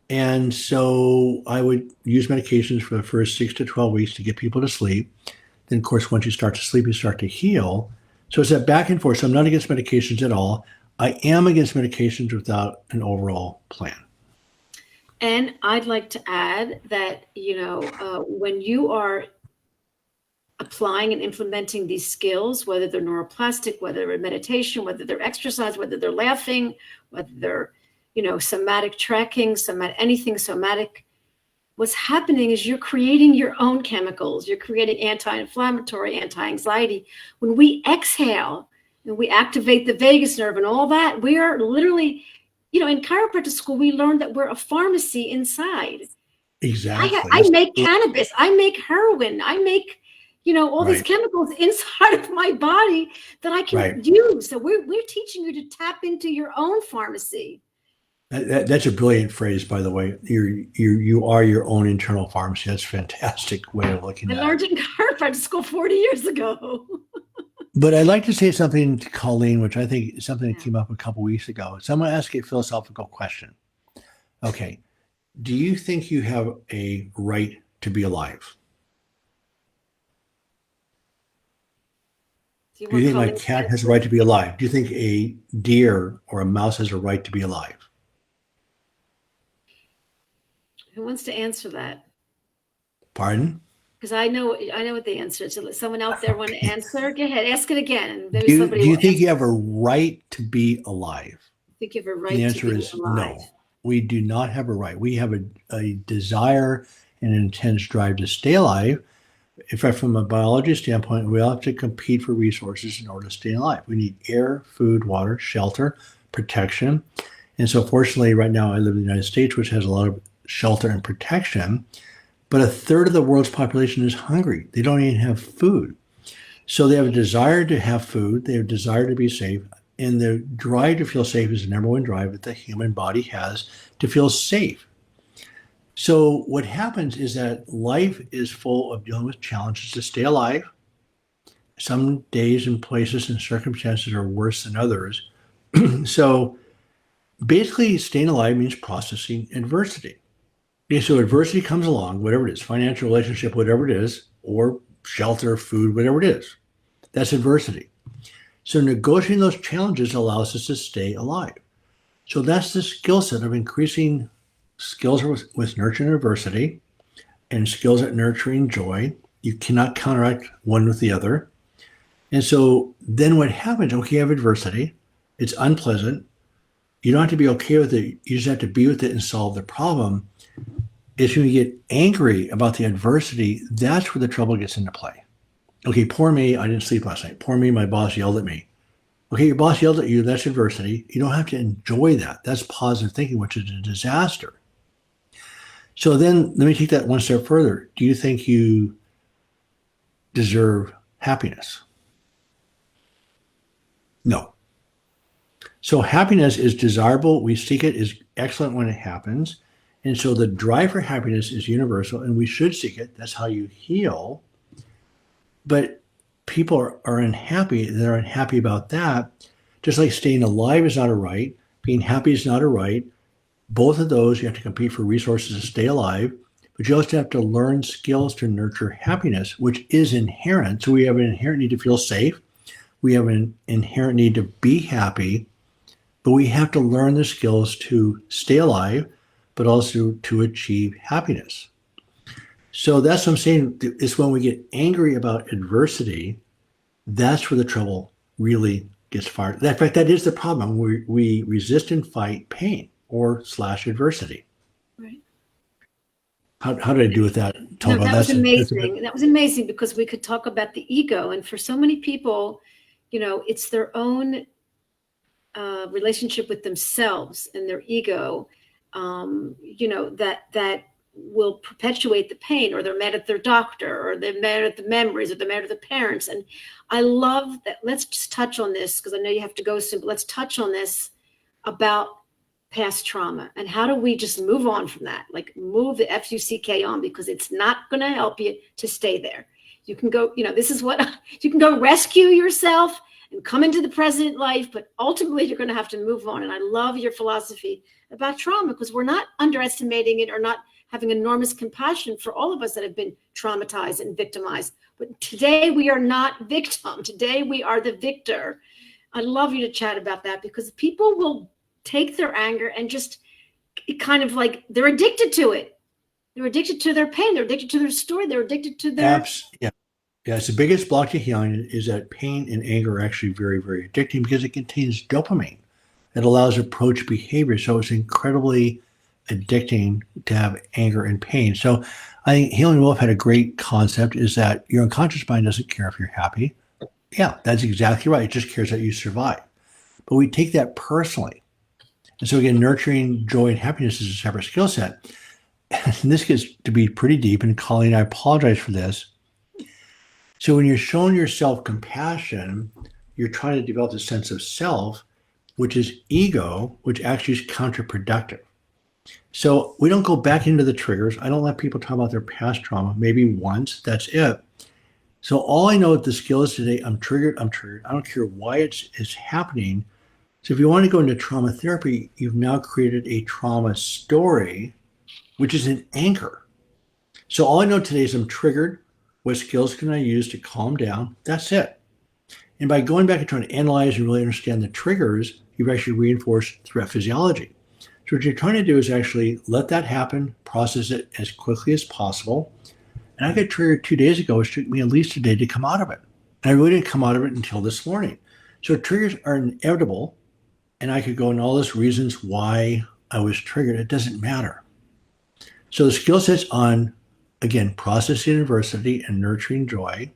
And so I would use medications for the first 6 to 12 weeks to get people to sleep. Then, of course, once you start to sleep, you start to heal. So it's that back and forth. So I'm not against medications at all. I am against medications without an overall plan. And I'd like to add that, when you are applying and implementing these skills, whether they're neuroplastic, whether they're meditation, whether they're exercise, whether they're laughing, whether they're, somatic tracking, anything somatic, what's happening is you're creating your own chemicals. You're creating anti-inflammatory, anti-anxiety. When we exhale and we activate the vagus nerve and all that, we are literally, in chiropractic school, we learned that we're a pharmacy inside. Exactly. I make cannabis. I make heroin. I make all these chemicals inside of my body that I can use. So we're teaching you to tap into your own pharmacy. That's a brilliant phrase, by the way. You are your own internal pharmacy. That's a fantastic way of looking at it. I learned it in chiropractic school 40 years ago. But I'd like to say something to Colleen, which I think is something that came up a couple weeks ago. Someone asked a philosophical question. Okay, do you think you have a right to be alive? Do you think my cat has a right to be alive? Do you think a deer or a mouse has a right to be alive? Who wants to answer that? Pardon? Because I know what the answer is. So let someone out there want to answer? Go ahead, ask it again. Do you think you have a right to be alive? I think you have a right the answer to be is alive. No. We do not have a right. We have a desire and an intense drive to stay alive. In fact, from a biology standpoint, we all have to compete for resources in order to stay alive. We need air, food, water, shelter, protection. And so fortunately, right now I live in the United States, which has a lot of shelter and protection, but a third of the world's population is hungry. They don't even have food. So they have a desire to have food. They have a desire to be safe. And the drive to feel safe is the number one drive that the human body has to feel safe. So what happens is that life is full of dealing with challenges to stay alive. Some days and places and circumstances are worse than others. So basically, staying alive means processing adversity. Okay, so adversity comes along, whatever it is, financial relationship, whatever it is, or shelter, food, whatever it is. That's adversity. So negotiating those challenges allows us to stay alive. So that's the skill set of increasing skills with nurturing adversity and skills at nurturing joy. You cannot counteract one with the other. And so then what happens, okay, you have adversity. It's unpleasant. You don't have to be okay with it. You just have to be with it and solve the problem. It's when you get angry about the adversity, that's where the trouble gets into play. Okay, poor me, I didn't sleep last night. Poor me, my boss yelled at me. Okay, your boss yelled at you, that's adversity. You don't have to enjoy that. That's positive thinking, which is a disaster. So then let me take that one step further. Do you think you deserve happiness? No. So happiness is desirable. We seek it, is excellent when it happens. And so the drive for happiness is universal and we should seek it. That's how you heal. But people are unhappy. They're unhappy about that. Just like staying alive is not a right, being happy is not a right. Both of those, you have to compete for resources to stay alive, but you also have to learn skills to nurture happiness, which is inherent. So we have an inherent need to feel safe. We have an inherent need to be happy, but we have to learn the skills to stay alive, but also to achieve happiness. So that's what I'm saying, is when we get angry about adversity, that's where the trouble really gets fired. In fact, that is the problem. We resist and fight pain or / adversity. Right. How did I do with that, Tovah? No, that was amazing. That was amazing because we could talk about the ego. And for so many people, it's their own relationship with themselves and their ego, that will perpetuate the pain, or they're mad at their doctor, or they're mad at the memories, or they're mad at the parents. And I love that. Let's just touch on this because I know you have to go soon, but let's touch on this about past trauma and how do we just move on from that? Like move the FUCK on, because it's not going to help you to stay there. You can go, this is what you can go rescue yourself and come into the present life, but ultimately you're going to have to move on. And I love your philosophy about trauma because we're not underestimating it or not having enormous compassion for all of us that have been traumatized and victimized. But today we are not victim. Today we are the victor. I'd love you to chat about that because people will take their anger and just kind of like they're addicted to it. They're addicted to their pain. They're addicted to their story. They're addicted to their... Yeah, it's the biggest block to healing is that pain and anger are actually very, very addicting because it contains dopamine. It allows approach behavior. So it's incredibly addicting to have anger and pain. So I think Healing Wolf had a great concept is that your unconscious mind doesn't care if you're happy. Yeah, that's exactly right. It just cares that you survive. But we take that personally. And so again, nurturing joy and happiness is a separate skill set. And this gets to be pretty deep. And Colleen, I apologize for this. So when you're showing yourself compassion, you're trying to develop a sense of self, which is ego, which actually is counterproductive. So we don't go back into the triggers. I don't let people talk about their past trauma, maybe once, that's it. So all I know with the skill is today, I'm triggered. I don't care why it's happening. So if you want to go into trauma therapy, you've now created a trauma story, which is an anchor. So all I know today is I'm triggered. What skills can I use to calm down? That's it. And by going back and trying to analyze and really understand the triggers, you've actually reinforced threat physiology. So what you're trying to do is actually let that happen, process it as quickly as possible. And I got triggered 2 days ago. It took me at least a day to come out of it. And I really didn't come out of it until this morning. So triggers are inevitable. And I could go into all those reasons why I was triggered. It doesn't matter. So the skill set's on, again, processing adversity and nurturing joy.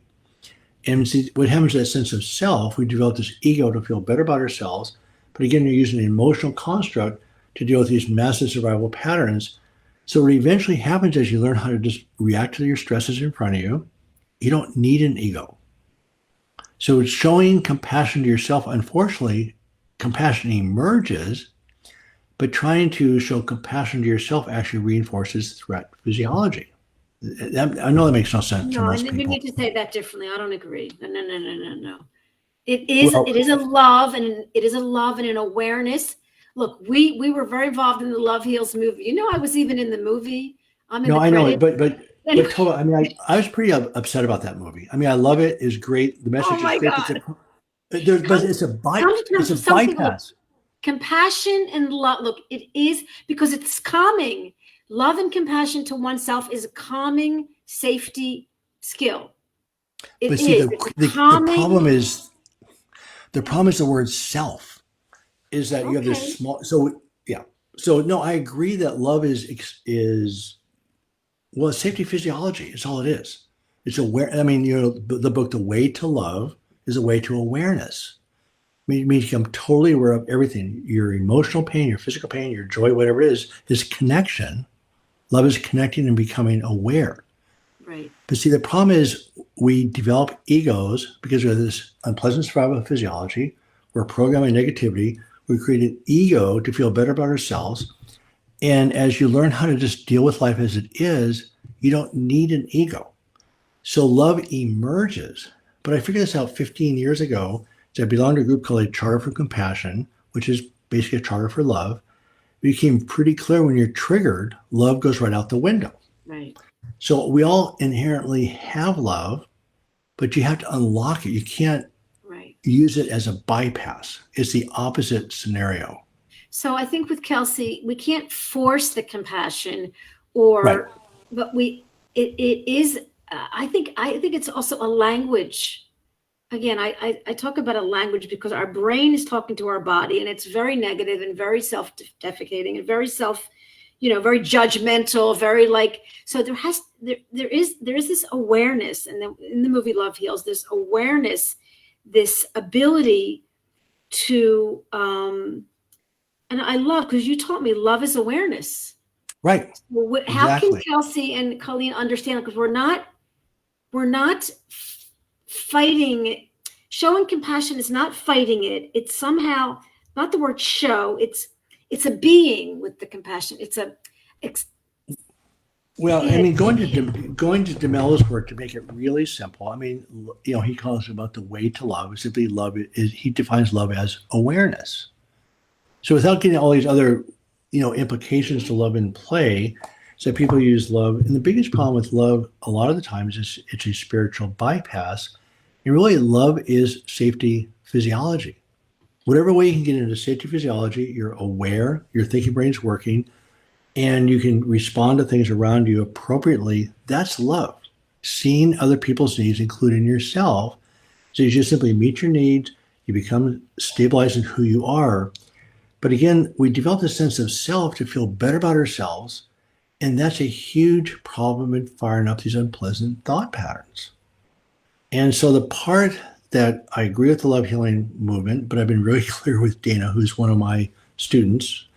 And see, what happens is that sense of self, we develop this ego to feel better about ourselves. But again, you're using an emotional construct to deal with these massive survival patterns. So what eventually happens is you learn how to just react to your stresses in front of you. You don't need an ego. So it's showing compassion to yourself. Unfortunately, compassion emerges, but trying to show compassion to yourself actually reinforces threat physiology. I know that makes no sense to No, most and we people. need to say that differently. I don't agree. No. It is Well, a love, and it is a love and an awareness. Look, we were very involved in the Love Heals movie. You know, I was even in the movie. I'm in no, the I know it, credits. but Tova, I mean, I was pretty upset about that movie. I mean, I love it. It's great. The Oh message is my great, God. but Come, come to it's terms a with something. Look, bypass. compassion and love. Look, it is because it's calming. Love and compassion to oneself is a calming safety skill. But It see, is. It's calming. the problem is the word self. Is that you have this Okay. small? So yeah. So no, I agree that love is well, it's safety physiology. It's all it is. It's aware. I mean, the book, The Way to Love, is a way to awareness. I mean, it means you become totally aware of everything. Your emotional pain, your physical pain, your joy, whatever it is connection. Love is connecting and becoming aware. Right. But see, the problem is we develop egos because we have this unpleasant survival physiology. We're programming negativity. We create an ego to feel better about ourselves. And as you learn how to just deal with life as it is, you don't need an ego. So love emerges. But I figured this out 15 years ago. So I belonged to a group called a Charter for Compassion, which is basically a charter for love. It became pretty clear when you're triggered, love goes right out the window. Right. So we all inherently have love, but you have to unlock it. You can't use it as a bypass. It's the opposite scenario. So I think with Kelsey, we can't force the compassion, Right. but it is. I think it's also a language. Again, I talk about a language because our brain is talking to our body, and it's very negative and very self-defecating and very very judgmental, very like. So there is this awareness, and in the movie Love Heals, this awareness, this ability to. And I love, because you taught me love is awareness. Right. Well, how can Kelsey and Colleen understand? Because we're not fighting. Showing compassion is not fighting it. It's somehow not the word show. It's a being with the compassion. Well, I mean, going to DeMello's work to make it really simple. I mean, he calls it about the way to love. Simply, love is he defines love as awareness. So without getting all these other, implications to love in play, so people use love. And the biggest problem with love a lot of the times is it's a spiritual bypass. And really, love is safety physiology. Whatever way you can get into safety physiology, you're aware, your thinking brain's working, and you can respond to things around you appropriately. That's love. Seeing other people's needs, including yourself. So you just simply meet your needs, you become stabilized in who you are. But again, we develop a sense of self to feel better about ourselves. And that's a huge problem in firing up these unpleasant thought patterns. And so the part that I agree with the love healing movement, but I've been really clear with Dana, who's one of my students,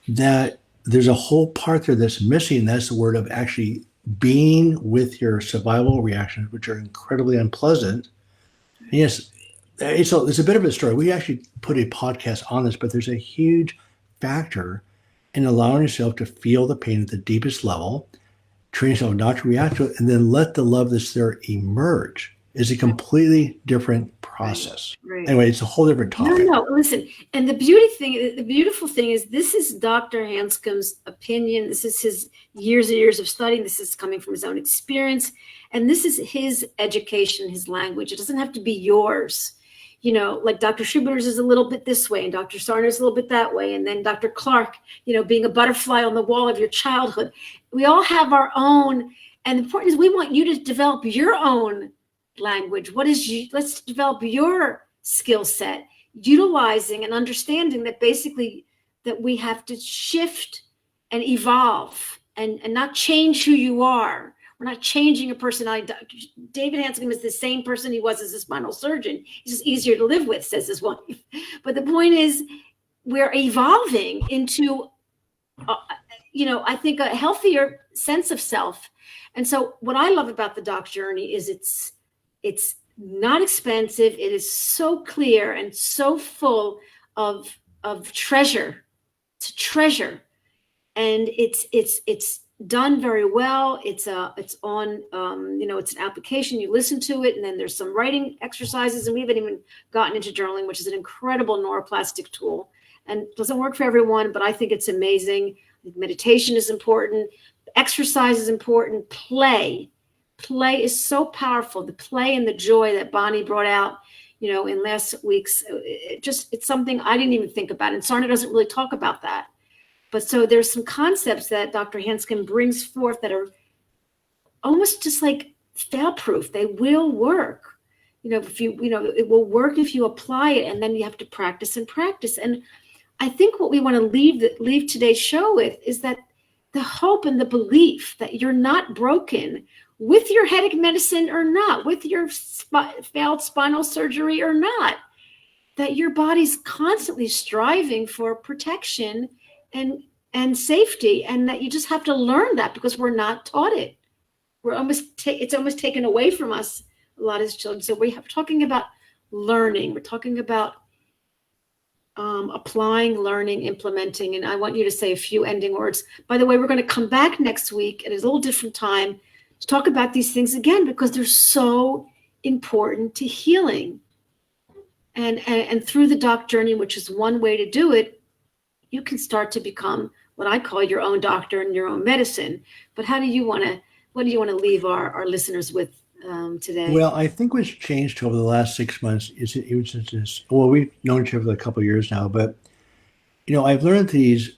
that there's a whole part there that's missing. And that's the word of actually being with your survival reactions, which are incredibly unpleasant. And yes, it's a bit of a story. We actually put a podcast on this, but there's a huge factor in allowing yourself to feel the pain at the deepest level, train yourself not to react to it, and then let the love that's there emerge. Is a completely different process. Right. Anyway, it's a whole different topic. No, listen. And the beautiful thing is this is Dr. Hanscom's opinion. This is his years and years of studying. This is coming from his own experience. And this is his education, his language. It doesn't have to be yours. Like Dr. Schubiter's is a little bit this way, and Dr. Sarner's a little bit that way. And then Dr. Clark, being a butterfly on the wall of your childhood. We all have our own. And the point is we want you to develop your own language. Let's develop your skill set, utilizing and understanding that basically that we have to shift and evolve and not change who you are. We're not changing a personality. David Hanscom is the same person he was as a spinal surgeon. He's just easier to live with, says his wife. But the point is we're evolving into I think a healthier sense of self. And so what I love about the Doc Journey is it's not expensive. It is so clear and so full of treasure. It's a treasure. And it's done very well. It's on it's an application. You listen to it, and then there's some writing exercises, and we haven't even gotten into journaling, which is an incredible neuroplastic tool, and doesn't work for everyone, but I think it's amazing. Meditation is important. Exercise is important. Play is so powerful. The play and the joy that Bonnie brought out, in last week's, it's something I didn't even think about, and Sarna doesn't really talk about that. But so there's some concepts that Dr. Hanscom brings forth that are almost just like fail-proof. They will work. It will work if you apply it, and then you have to practice and practice. And I think what we want to leave today's show with is that the hope and the belief that you're not broken with your headache medicine or not, with your failed spinal surgery or not, that your body's constantly striving for protection and safety, and that you just have to learn that because we're not taught it. It's almost taken away from us a lot as children. So we're talking about learning. We're talking about applying, learning, implementing. And I want you to say a few ending words. By the way, we're going to come back next week at a little different time to talk about these things again, because they're so important to healing. And through the Doc Journey, which is one way to do it, you can start to become what I call your own doctor and your own medicine. But what do you want to leave our listeners with today? Well, I think what's changed over the last 6 months is even since we've known each other for a couple of years now, but I've learned these,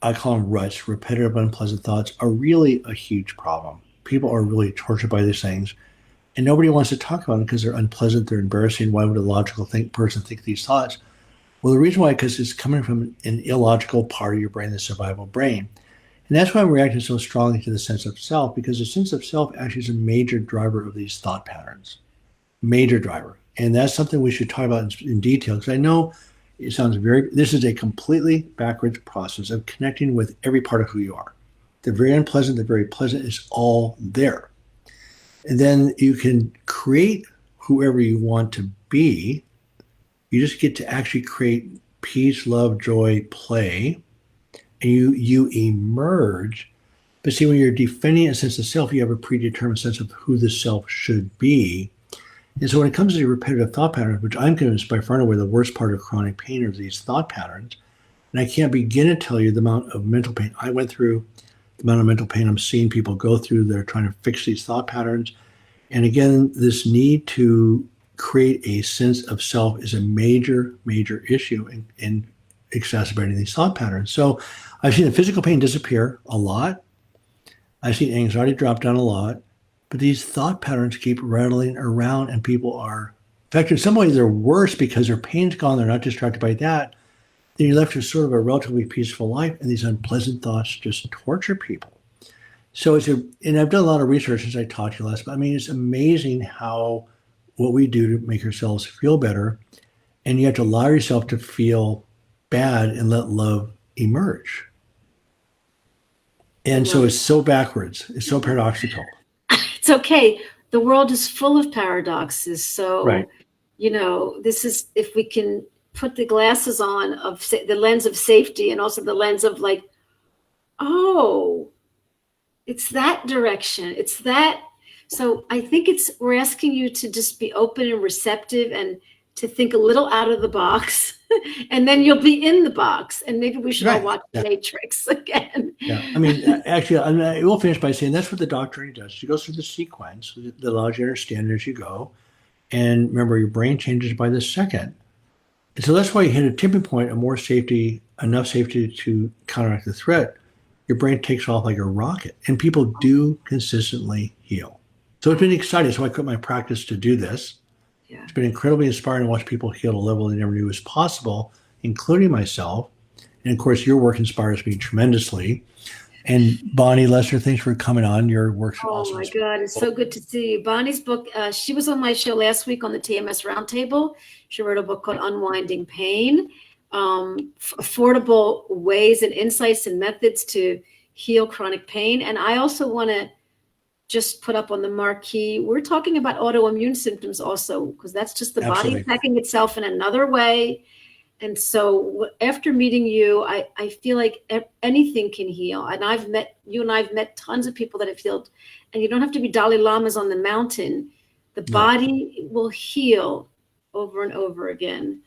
I call them ruts, repetitive, unpleasant thoughts, are really a huge problem. People are really tortured by these things, and nobody wants to talk about them because they're unpleasant, they're embarrassing. Why would a logical person think these thoughts? Well, the reason why, because it's coming from an illogical part of your brain, the survival brain. And that's why I'm reacting so strongly to the sense of self, because the sense of self actually is a major driver of these thought patterns. Major driver. And that's something we should talk about in detail, because I know it sounds this is a completely backwards process of connecting with every part of who you are. The very unpleasant, the very pleasant is all there. And then you can create whoever you want to be. You just get to actually create peace, love, joy, play, and you emerge. But see, when you're defending a sense of self, you have a predetermined sense of who the self should be. And so when it comes to repetitive thought patterns, which I'm convinced by far and away the worst part of chronic pain are these thought patterns, and I can't begin to tell you the amount of mental pain I went through, the amount of mental pain I'm seeing people go through. They're trying to fix these thought patterns. And again, this need to create a sense of self is a major, major issue in exacerbating these thought patterns. So I've seen the physical pain disappear a lot. I've seen anxiety drop down a lot, but these thought patterns keep rattling around, and people are, in fact, in some ways they're worse because their pain's gone. They're not distracted by that. Then you're left with sort of a relatively peaceful life, and these unpleasant thoughts just torture people. So and I've done a lot of research since I taught you last, but I mean, it's amazing how what we do to make ourselves feel better, and you have to allow yourself to feel bad and let love emerge. And so it's so backwards. It's so paradoxical. It's okay. The world is full of paradoxes. So, right. This is, if we can put the glasses on of the lens of safety, and also the lens of like, oh, it's that direction. It's that. So I think we're asking you to just be open and receptive and to think a little out of the box, and then you'll be in the box. And maybe we should all watch The Matrix again. Yeah. I mean, actually, I will finish by saying that's what the Doc Journey does. She goes through the sequence that allows you to understand as you go. And remember, your brain changes by the second. And so that's why you hit a tipping point of more safety, enough safety to counteract the threat. Your brain takes off like a rocket, and people do consistently heal. So it's been exciting. So I quit my practice to do this. Yeah. It's been incredibly inspiring to watch people heal at a level they never knew was possible, including myself. And of course, your work inspires me tremendously. And Bonnie Lester, thanks for coming on. Your work's awesome. Oh my God, it's so good to see you. Bonnie's book, she was on my show last week on the TMS Roundtable. She wrote a book called Unwinding Pain. affordable ways and insights and methods to heal chronic pain. And I also want to just put up on the marquee, we're talking about autoimmune symptoms also, because that's just the Absolutely. body attacking itself in another way. And so after meeting you, I feel like anything can heal. And you and I've met tons of people that have healed, and you don't have to be Dalai Lamas on the mountain. The body will heal over and over again.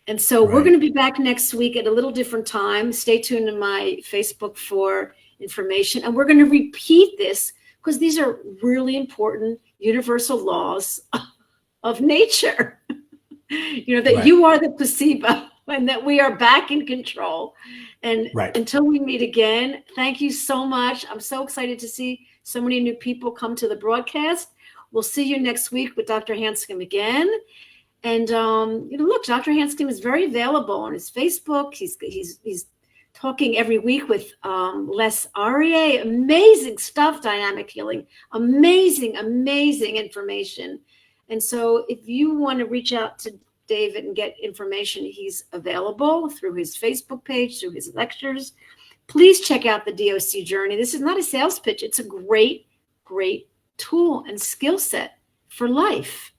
And so we're going to be back next week at a little different time. Stay tuned to my Facebook for information. And we're going to repeat this because these are really important universal laws of nature. That you are the placebo and that we are back in control. And until we meet again, thank you so much. I'm so excited to see so many new people come to the broadcast. We'll see you next week with Dr. Hanscom again. And look, Dr. Hanscom is very available on his Facebook. He's talking every week with Les Arie. Amazing stuff, dynamic healing. Amazing information. And so if you want to reach out to David and get information, he's available through his Facebook page, through his lectures. Please check out the DOC journey. This is not a sales pitch. It's a great tool and skill set for life.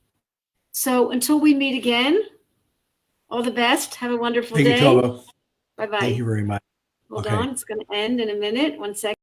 So until we meet again, all the best. Have a wonderful day. Thank you, Tovah. Bye-bye. Thank you very much. Hold on. It's going to end in a minute. 1 second.